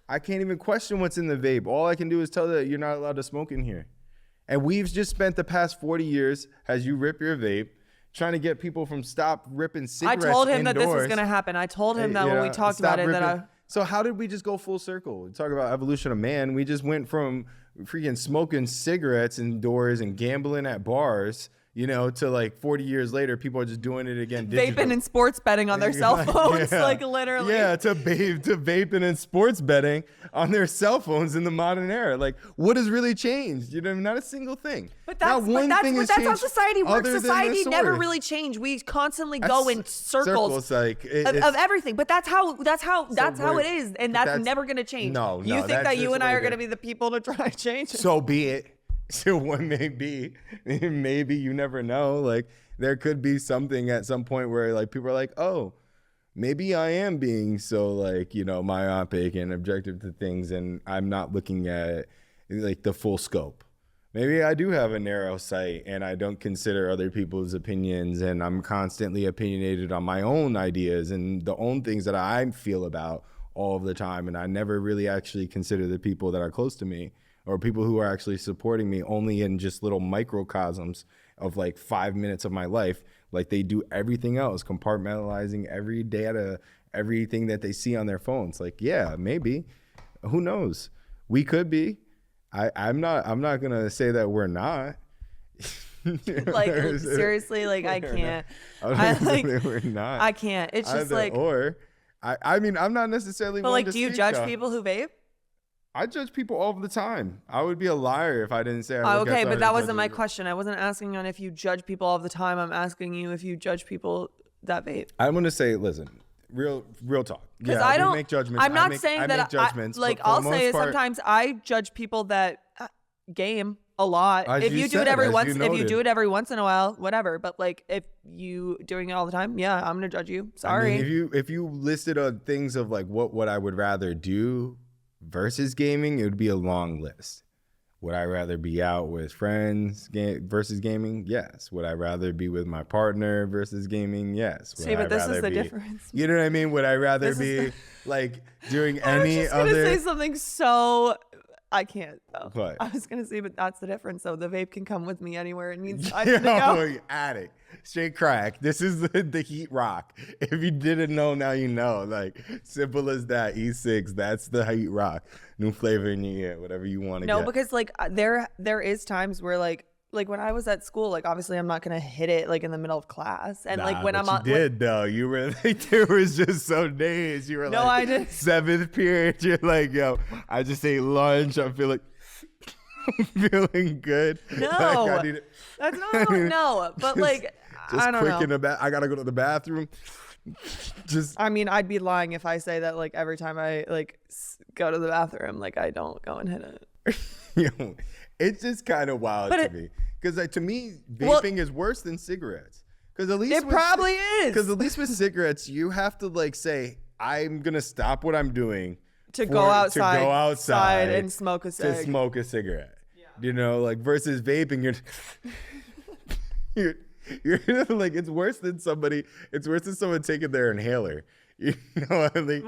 I can't even question what's in the vape. All I can do is tell that you're not allowed to smoke in here. And we've just spent the past 40 years as you rip your vape trying to get people from stop ripping cigarettes. I told him indoors. that this was going to happen. I told him that when we talked about it So how did we just go full circle? We talk about evolution of man. We just went from freaking smoking cigarettes indoors and gambling at bars, you know, to like 40 years later, people are just doing it again. Vaping and sports betting on their cell phones, like literally. Yeah, to vaping and sports betting on their cell phones in the modern era. Like, what has really changed? You know, not a single thing. But that's how society works. Society never really changed. We constantly go in circles like of everything. But that's how it is, and that's never gonna change. No, you think that you and I are gonna be the people to try to change it? So be it. So what may be, maybe you never know. Like there could be something at some point where like people are like, oh, maybe I am being so like, you know, myopic and objective to things, and I'm not looking at like the full scope. Maybe I do have a narrow sight and I don't consider other people's opinions, and I'm constantly opinionated on my own ideas and the own things that I feel about all of the time, and I never really actually consider the people that are close to me or people who are actually supporting me only in just little microcosms of like 5 minutes of my life, like they do everything else, compartmentalizing every data, everything that they see on their phones. Like, yeah, maybe, who knows? We could be. I'm not gonna say that we're not. Like seriously, like I can't. We're not. I can't. It's just either like, or. I mean, I'm not necessarily. But like, do you judge people who vape? I judge people all the time. I would be a liar if I didn't say I would. Okay, but that wasn't my question. I wasn't asking on if you judge people all the time. I'm asking you if you judge people that vape. I'm gonna say, listen, real talk. Because yeah, I don't make judgments. I'm not saying that. Judgments, like I'll say sometimes I judge people that game a lot. If you do it every once in a while, whatever. But like if you doing it all the time, yeah, I'm gonna judge you. Sorry. I mean, if you listed things of like what I would rather do versus gaming, it would be a long list. Would I rather be out with friends versus gaming? Yes. Would I rather be with my partner versus gaming? Yes. See, but this is the difference. You know what I mean? Would I rather be like doing any other? I was just gonna say something so I can't though. What? I was gonna say, but that's the difference. So the vape can come with me anywhere it needs time to go. Addict. Straight crack. This is the heat rock. If you didn't know, now you know. Like, simple as that. E6, that's the heat rock. New flavor in your ear, whatever you want to get. No, because like there is times where like when I was at school, like obviously I'm not gonna hit it like in the middle of class, and like when I'm on. You did though. You were like, there was just some days you were no, I didn't. 7th period. You're like, yo, I just ate lunch. I'm feeling good. No, like, that's not no. But like. I don't know. In the bath. I gotta go to the bathroom. I mean, I'd be lying if I say that like every time I like go to the bathroom, like I don't go and hit it. Yo, it's just kind of wild to me because like to me, vaping is worse than cigarettes. Because at least it probably is. Because at least with cigarettes, you have to like say, I'm gonna stop what I'm doing to go outside and smoke a cigarette. To smoke a cigarette. Yeah. You know, like versus vaping, you're like it's worse than someone taking their inhaler. You know, at least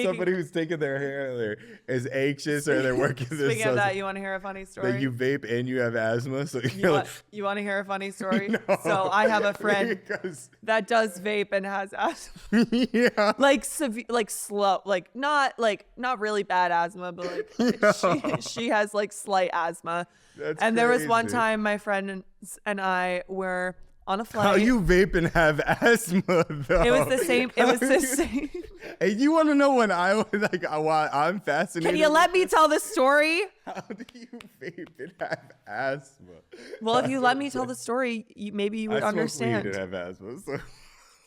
somebody who's taking their inhaler is anxious or they're working. Speaking of that, you want to hear a funny story? Like you vape and you have asthma, so you want to hear a funny story? No, so I have a friend that does vape and has asthma. Yeah, like slow, like not really bad asthma, but like she has like slight asthma. And there was one time my friend and I were on a flight. How you vape and have asthma though? It was the same. Hey, you want to know when I'm fascinated? Can you let me tell the story? How do you vape and have asthma? Well, if you let me tell the story, maybe you would understand. I smoke weed and have asthma. So.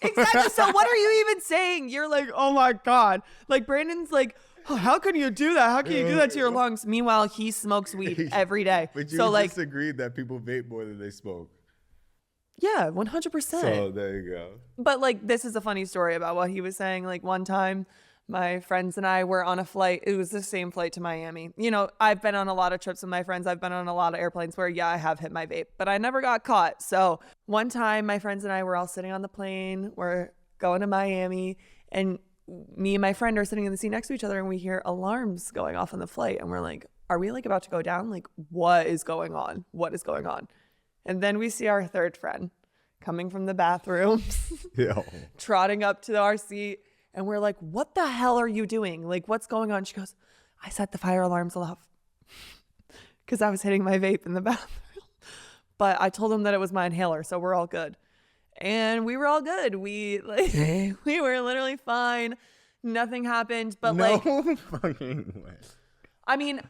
Exactly. So what are you even saying? You're like, oh my God. Like Brandon's like, oh, how can you do that? How can you do that to your lungs? Meanwhile, he smokes weed every day. But you just agreed that people vape more than they smoke. Yeah, 100%. So there you go. But like, this is a funny story about what he was saying. Like one time, my friends and I were on a flight. It was the same flight to Miami. You know, I've been on a lot of trips with my friends. I've been on a lot of airplanes where, yeah, I have hit my vape, but I never got caught. So one time, my friends and I were all sitting on the plane. We're going to Miami, and me and my friend are sitting in the seat next to each other and we hear alarms going off on the flight. And we're like, are we like about to go down? Like, what is going on? What is going on? And then we see our third friend coming from the bathroom, trotting up to our seat. And we're like, what the hell are you doing? Like, what's going on? She goes, I set the fire alarms off because I was hitting my vape in the bathroom. But I told him that it was my inhaler, so we're all good. And we were all good. We were literally fine. Nothing happened. But no fucking way. I mean,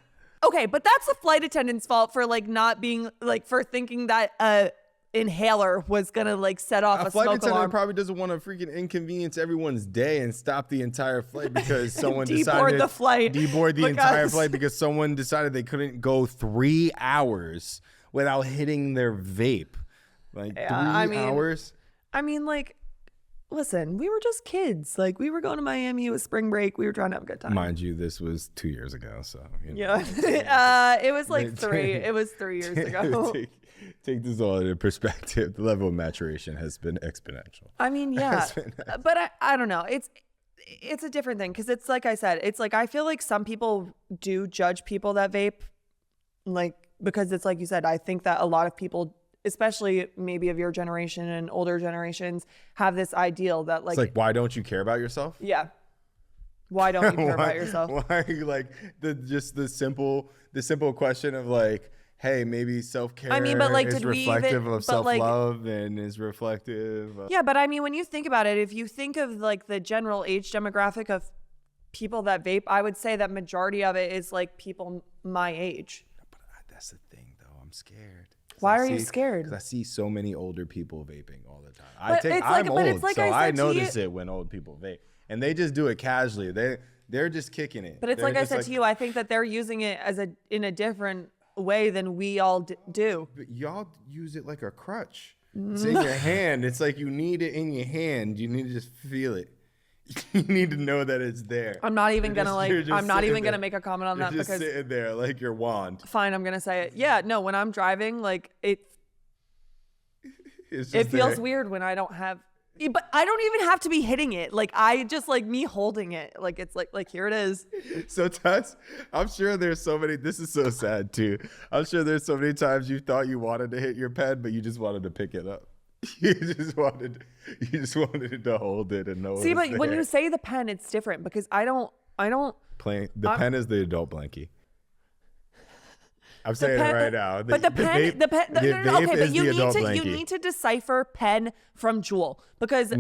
okay, but that's the flight attendant's fault for like not being like for thinking that inhaler was gonna like set off a flight smoke attendant alarm. Probably doesn't want to freaking inconvenience everyone's day and stop the entire flight because someone Deboard decided the flight deboard the entire flight because someone decided they couldn't go 3 hours without hitting their vape. Like 3 hours. I mean, like, listen, we were just kids. Like, we were going to Miami. It was spring break. We were trying to have a good time. Mind you, this was 2 years ago, so you know. Yeah. It was like 3. It was 3 years ago. Take this all into perspective. The level of maturation has been exponential. I mean, yeah, but I don't know. It's a different thing because it's like I said. It's like I feel like some people do judge people that vape, like because it's like you said. I think that a lot of people, especially maybe of your generation and older generations, have this ideal that like, it's like, why don't you care about yourself? Yeah. Why don't you care about yourself? Why like the simple question of like, hey, maybe self-care but like, is did we reflective even, of self-love and is reflective of... Yeah, but I mean, when you think about it, if you think of like the general age demographic of people that vape, I would say that majority of it is like people my age. But that's the thing, though. I'm scared. Why are you scared? Because I see so many older people vaping all the time. I'm old, so I notice it when old people vape. And they just do it casually. They're just kicking it. But it's like I said to you, I think that they're using it in a different way than we all do. But y'all use it like a crutch. It's in your hand. It's like you need it in your hand. You need to just feel it. You need to know that it's there. I'm not even gonna make a comment on that because because sitting there like your wand. Fine, I'm gonna say it. Yeah, no, when I'm driving, like it feels there. weird when I don't have. But I don't even have to be hitting it. Like I just like me holding it. Like it's like here it is. So Tuts, I'm sure there's so many. This is so sad too. I'm sure there's so many times you thought you wanted to hit your pen, but you just wanted to pick it up. You just wanted to hold it and know. See, but when you say the pen, it's different because I don't. The pen is the adult blankie. I'm saying it right now. But the pen, okay, but you need to decipher pen from Juul because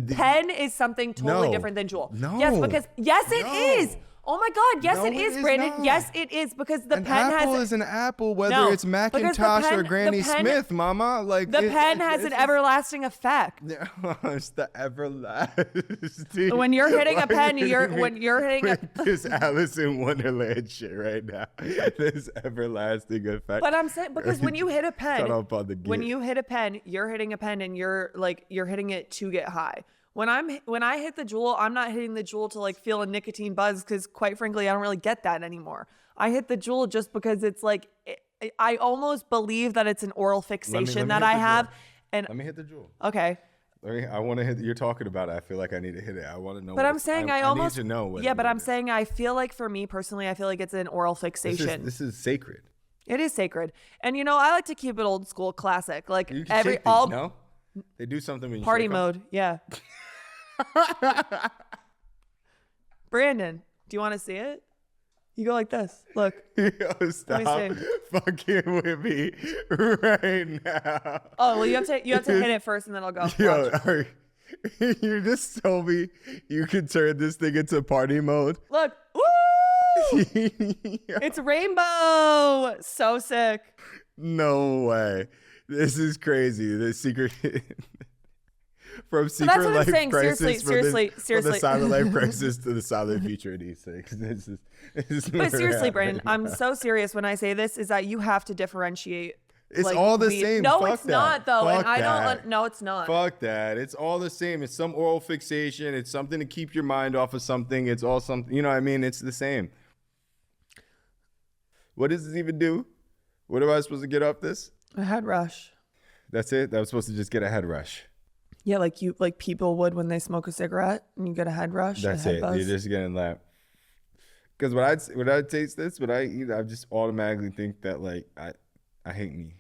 pen is something totally different than Juul. No. Yes, because it is. Oh my God, yes, it is, Brandon. Not. Yes, it is because the pen apple has is an apple, whether it's Macintosh or Granny Smith, Mama. Like the pen has an everlasting effect. It's the everlasting. When you're hitting a pen, when you're hitting this Alice in Wonderland shit right now. This everlasting effect. But I'm saying because when you hit a pen, when you hit a pen, you're hitting a pen and you're hitting it to get high. When I hit the Juul, I'm not hitting the Juul to like feel a nicotine buzz because quite frankly, I don't really get that anymore. I hit the Juul just because it's like, I almost believe that it's an oral fixation that I have. And let me hit the Juul. Okay. I want to hit. You're talking about it. I feel like I need to hit it. I want to know. But I'm saying I almost need to know. Yeah, but I'm saying I feel like for me personally, I feel like it's an oral fixation. This is sacred. It is sacred, and I like to keep it old school, classic. Like you can shake these, no? They do something when you party shake mode. them. Yeah. Brandon, do you want to see it? You go like this. Look. Yo, stop fucking with me right now. Oh well, you have to hit it first, and then I'll go. Yo, you just told me you could turn this thing into party mode. Look. Woo! It's rainbow. So sick. No way. This is crazy. The secret. From Secret that's what Life I'm saying. Crisis, Seriously. From the Silent Life Crisis to the Silent Feature of these things. This is but seriously, Brandon, I'm so serious when I say this, is that you have to differentiate. It's all the same. No, Fuck it's that. not, though. Fuck and I that. don't. No, it's not. Fuck that. It's all the same. It's some oral fixation. It's something to keep your mind off of something. It's all something. You know what I mean? It's the same. What does this even do? What am I supposed to get off this? A head rush. That's it? That was supposed to just get a head rush. Yeah, like people would when they smoke a cigarette and you get a head rush. That's a head it. buzz. You're just getting that. Because when I taste this, when I eat, I just automatically think that like I hate me.